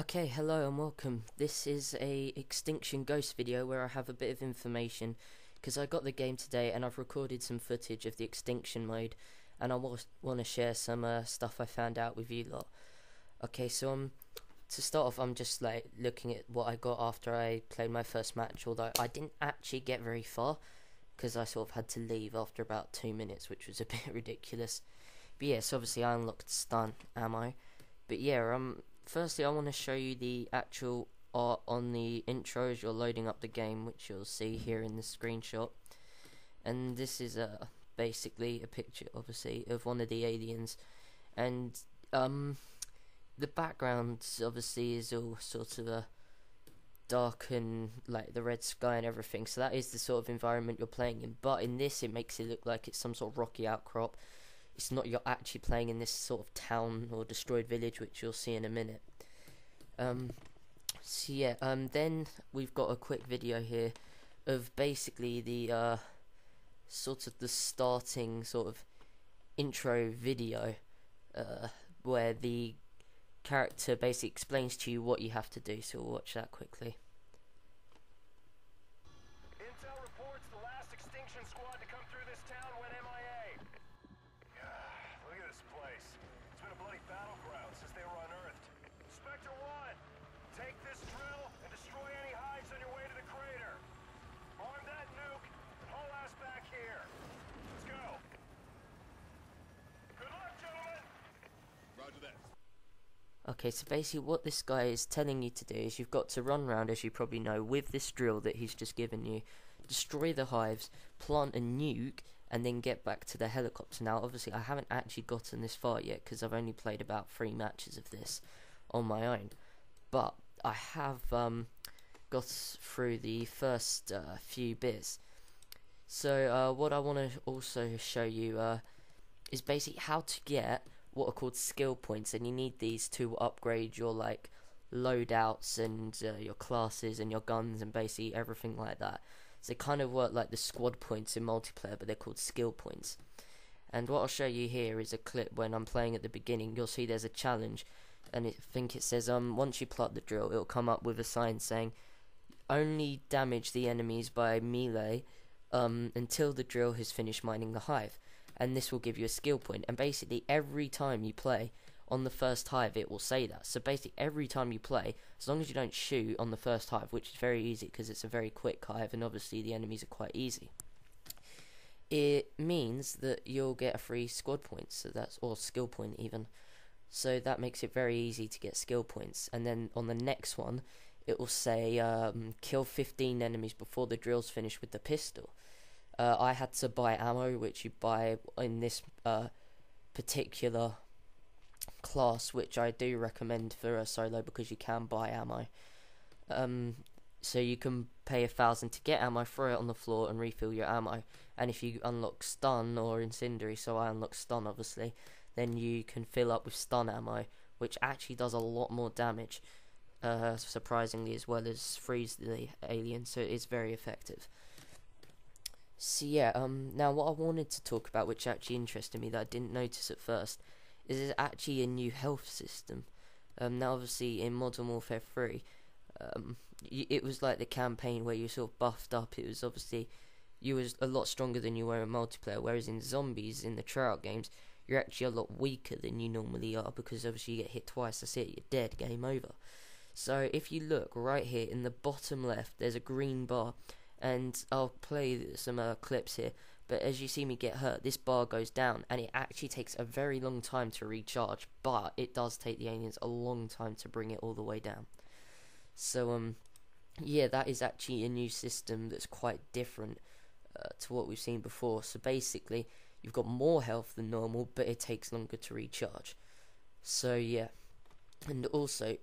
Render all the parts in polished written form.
Okay, hello and welcome. This is a Extinction Ghost video where I have a bit of information because I got the game today and I've recorded some footage of the Extinction mode and I want to share some stuff I found out with you lot. Okay, so to start off, I'm just like looking at what I got after I played my first match, although I didn't actually get very far because I sort of had to leave after about 2 minutes, which was a bit ridiculous. But yeah, so obviously I unlocked stun ammo. But yeah, firstly, I want to show you the actual art on the intro as you're loading up the game, which you'll see here in the screenshot. And this is basically a picture, obviously, of one of the aliens. And the background, obviously, is all sort of dark and like the red sky and everything. So that is the sort of environment you're playing in. But in this, it makes it look like it's some sort of rocky outcrop. It's not, you're actually playing in this sort of town or destroyed village, which you'll see in a minute. So yeah, then we've got a quick video here of basically the sort of the starting sort of intro video, where the character basically explains to you what you have to do. So we'll watch that quickly. Intel reports the last Extinction squad to come through this town went MIA. Look at this place. It's been a bloody battleground since they were unearthed. Spectre 1, take this drill and destroy any hives on your way to the crater. Arm that nuke and haul ass back here. Let's go. Good luck, gentlemen. Roger that. Okay, so basically what this guy is telling you to do is you've got to run around, as you probably know, with this drill that he's just given you, destroy the hives, plant a nuke, and then get back to the helicopter. Now, obviously, I haven't actually gotten this far yet because I've only played about 3 matches of this on my own. But I have got through the first few bits. So what I want to also show you is basically how to get what are called skill points, and you need these to upgrade your like loadouts and your classes and your guns and basically everything like that. So they kind of work like the squad points in multiplayer, but they're called skill points. And what I'll show you here is a clip when I'm playing at the beginning. You'll see there's a challenge, and I think it says once you plot the drill, it'll come up with a sign saying only damage the enemies by melee until the drill has finished mining the hive. And this will give you a skill point, and basically every time you play on the first hive it will say that. So basically every time you play, as long as you don't shoot on the first hive, which is very easy because it's a very quick hive and obviously the enemies are quite easy, it means that you'll get a free squad point, so that's, or skill point even. So that makes it very easy to get skill points. And then on the next one it will say kill 15 enemies before the drill's finished with the pistol. I had to buy ammo, which you buy in this particular class, which I do recommend for a solo because you can buy ammo. So you can pay 1,000 to get ammo, throw it on the floor and refill your ammo. And if you unlock stun or incendiary, so I unlocked stun obviously, then you can fill up with stun ammo, which actually does a lot more damage, surprisingly, as well as freeze the alien, so it is very effective. So yeah, now what I wanted to talk about, which actually interested me that I didn't notice at first, is there's actually a new health system. Now obviously in Modern Warfare 3, it was like the campaign where you sort of buffed up. It was obviously, you was a lot stronger than you were in multiplayer, whereas in zombies, in the tryout games, you're actually a lot weaker than you normally are, because obviously you get hit twice, that's it, you're dead, game over. So if you look right here in the bottom left, there's a green bar, and I'll play some clips here, but as you see me get hurt, this bar goes down, and it actually takes a very long time to recharge, but it does take the aliens a long time to bring it all the way down. So yeah, that is actually a new system that's quite different to what we've seen before. So basically you've got more health than normal, but it takes longer to recharge. So yeah, and also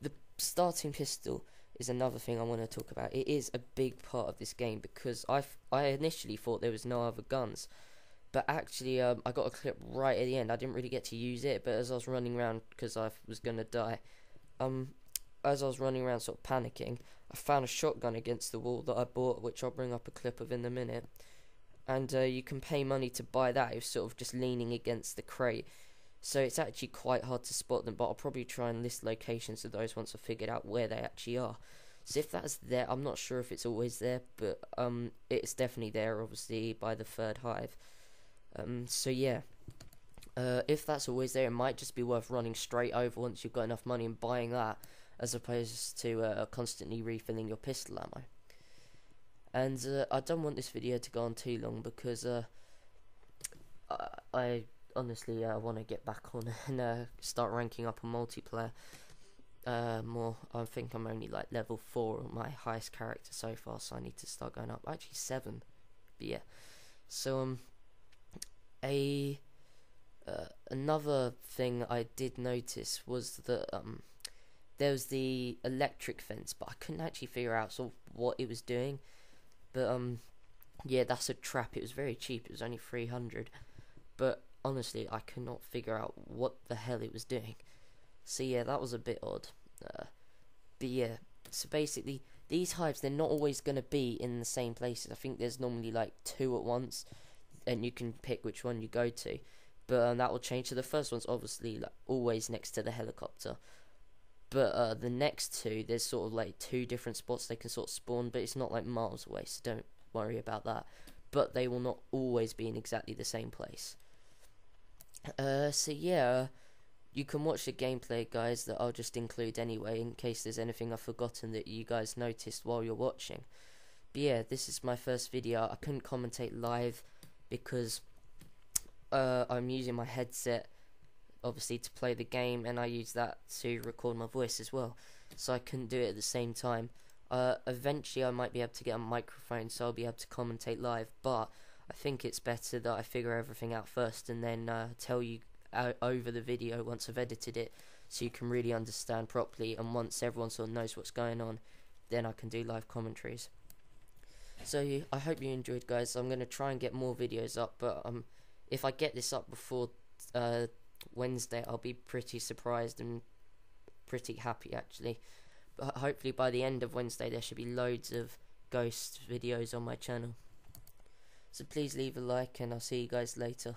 the starting pistol is another thing I want to talk about. It is a big part of this game because I initially thought there was no other guns, but actually I got a clip right at the end. I didn't really get to use it, but as I was running around because I was gonna die, as I was running around sort of panicking, I found a shotgun against the wall that I bought, which I'll bring up a clip of in a minute. And you can pay money to buy that. It was sort of just leaning against the crate, so it's actually quite hard to spot them, but I'll probably try and list locations of those once I've figured out where they actually are. So if that's there, I'm not sure if it's always there, but it's definitely there, obviously, by the third hive. So yeah, if that's always there, it might just be worth running straight over once you've got enough money and buying that, as opposed to constantly refilling your pistol ammo. And I don't want this video to go on too long, because I honestly want to get back on and start ranking up on multiplayer more. I think I'm only like level 4 on my highest character so far, so I need to start going up. Actually 7, but yeah. So another thing I did notice was that there was the electric fence, but I couldn't actually figure out sort of what it was doing. But yeah, that's a trap. It was very cheap. It was only 300, but honestly, I could not figure out what the hell it was doing. So yeah, that was a bit odd. But yeah, so basically, these hives, they're not always going to be in the same places. I think there's normally like 2 at once, and you can pick which one you go to. But that will change. So the first one's obviously like always next to the helicopter. But the next 2, there's sort of like 2 different spots they can sort of spawn, but it's not like miles away, so don't worry about that. But they will not always be in exactly the same place. So yeah, you can watch the gameplay, guys, that I'll just include anyway, in case there's anything I've forgotten that you guys noticed while you're watching. But yeah, this is my first video. I couldn't commentate live because I'm using my headset, obviously, to play the game, and I use that to record my voice as well, so I couldn't do it at the same time. Eventually I might be able to get a microphone, so I'll be able to commentate live, but I think it's better that I figure everything out first and then tell you over the video once I've edited it, so you can really understand properly, and once everyone sort of knows what's going on, then I can do live commentaries. So I hope you enjoyed, guys. I'm going to try and get more videos up, but if I get this up before Wednesday, I'll be pretty surprised and pretty happy, actually. But hopefully by the end of Wednesday there should be loads of ghost videos on my channel. So please leave a like, and I'll see you guys later.